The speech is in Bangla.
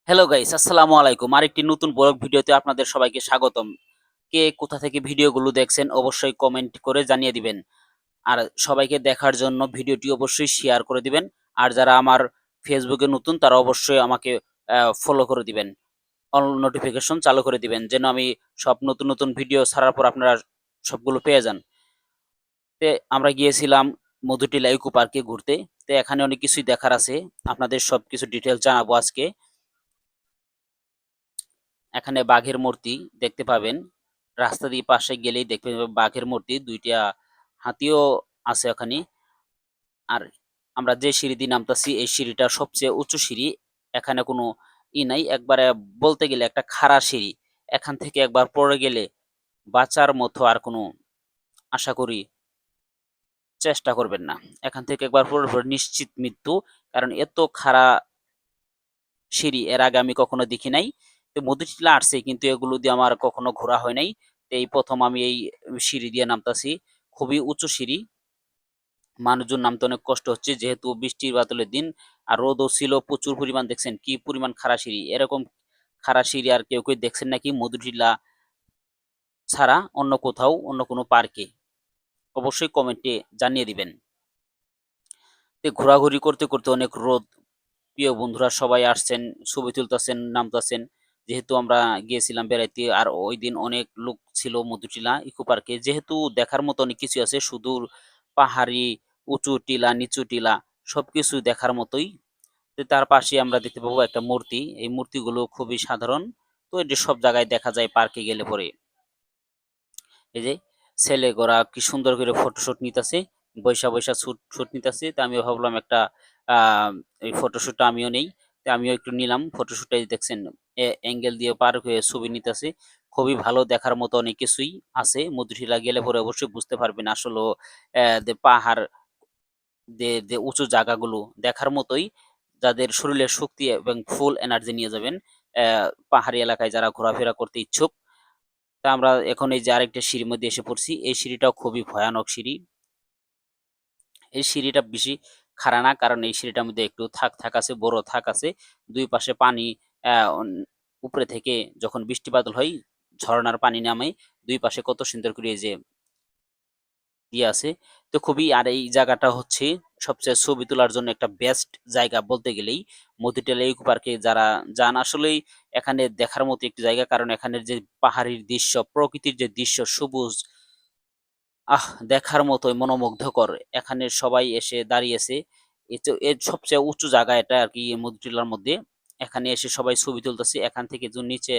হ্যালো গাইস, আসসালামু আলাইকুম। আরেকটি নতুন ব্লগ ভিডিওতে আপনাদের সবাইকে স্বাগতম। কে কোথা থেকে ভিডিওগুলো দেখছেন অবশ্যই কমেন্ট করে জানিয়ে দিবেন। আর সবাইকে দেখার জন্য ভিডিওটি অবশ্যই শেয়ার করে দিবেন। আর যারা আমার ফেসবুকে নতুন তারা অবশ্যই আমাকে ফলো করে দিবেন। অল নোটিফিকেশন চালু করে দিবেন যেন আমি সব নতুন ভিডিও ছাড়ার পর আপনারা সবগুলো পেয়ে যান। আমরা গিয়েছিলাম মধুটিলা ইকো পার্কে ঘুরতে। এখানে অনেক কিছুই দেখার আছে। আপনাদের সবকিছু ডিটেইলস জানাবো আজকে। এখানে বাঘের মূর্তি দেখতে পাবেন। রাস্তা দিয়ে পাশে গেলেই দেখতে পাবেন বাঘের মূর্তি। ২ টা হাতিও আছে ওখানে। আর আমরা যে সিঁড়ি দিয়ে নামতাছি এই সিঁড়িটা সবচেয়ে উঁচু সিঁড়ি। এখানে কোনো নাই। একবারে বলতে গেলে একটা খাড়া সিঁড়ি। এখান থেকে একবার পড়ে গেলে বাঁচার মতো আর কোনো আশা করি চেষ্টা করবেন না। এখান থেকে একবার পড়লে পরে নিশ্চিত মৃত্যু। কারণ এত খাড়া সিঁড়ি এর আগে আমি কখনো দেখি নাই। মধুটিলা আসছি কিন্তু এগুলো দিয়ে আমার কখনো ঘোরা হয় নাই। এই ১ম আমি এই সিঁড়ি দিয়ে নামতাছি। খুবই উঁচু সিঁড়ি। মানুষজন নামতে অনেক কষ্ট হচ্ছে যেহেতু বৃষ্টির বাদলের দিন। আর রোদও ছিল প্রচুর পরিমাণ দেখছেন কি পরিমাণ খাড়া সিঁড়ি। এরকম খাড়া সিঁড়ি আর কেউ দেখছেন নাকি মধুটিলা ছাড়া অন্য কোথাও অন্য কোনো পার্কে? অবশ্যই কমেন্টে জানিয়ে দিবেন। ঘোরাঘুরি করতে অনেক রোদ। প্রিয় বন্ধুরা সবাই আসছেন, ছবি তুলতাছেন, নামতাছেন। যেহেতু আমরা গিয়েছিলাম বেড়াইতে আর ওইদিন অনেক লোক ছিল মধুটিলা ইকো পার্কে। যেহেতু দেখার মতো অনেক কিছু আছে সুদূর পাহাড়ি, উঁচু টিলা, নিচু টিলা সবকিছু দেখার মতোই। তার পাশে আমরা দেখতে পাবো একটা মূর্তি। এই মূর্তিগুলো খুবই সাধারণ। এটি সব জায়গায় দেখা যায় পার্কে গেলে পরে। এই যে ছেলেগুলা কি সুন্দর করে ফটোশুট নিতেছে। বইসা শুট নিতেছে। আমিও ভাবলাম একটা এই ফটোশুটটা আমিও নেই। আমিও একটু নিলাম। ফটোশুটটা এই দেখছেন অ্যাঙ্গেল দিয়ে পার হয়ে ছবি নিতেছে। খুবই ভালো দেখার মতো অনেক কিছুই আছে। মধুটিলা গেলে পরে অবশ্যই বুঝতে পারবেন আসলেও যে পাহাড় যে উঁচু জায়গাগুলো দেখার মতোই। যাদের শরীরে শক্তি এবং ফুল এনার্জি নিয়ে যাবেন। পাহাড়ি এলাকায় যারা ঘোরাফেরা করতে ইচ্ছুক। আমরা এখন এই যে আরেকটা সিঁড়ির মধ্যে এসে পড়ছি। এই সিঁড়িটাও খুবই ভয়ানক সিঁড়ি। এই সিঁড়িটা বেশি খাড়া না কারণ এই সিঁড়িটার মধ্যে একটু থাক আছে, বড় থাক আছে। ২ পাশে পানি আ অন উপরে থেকে যখন বৃষ্টি বাদল হয়, ঝরনার পানি নামে। ২ পাশে কত সুন্দর করে এই যে আছে। খুবই আর এই জায়গাটা হচ্ছে সবচেয়ে ছবি তোলার জন্য একটা বেস্ট জায়গা বলতে গেলেই মতিঝিল ইকো পার্কে যারা যান আসলেই এখানে দেখার মতো একটি জায়গা। কারণ এখানের যে পাহাড়ির দৃশ্য, প্রকৃতির যে দৃশ্য সবুজ দেখার মতোই মনোমুগ্ধকর। এখানে সবাই এসে দাঁড়িয়েছে। এর সবচেয়ে উঁচু জায়গা এটা আরকি মধুটিলার মধ্যে। এখানে এসে সবাই ছবি তুলতেছে। এখান থেকে নিচে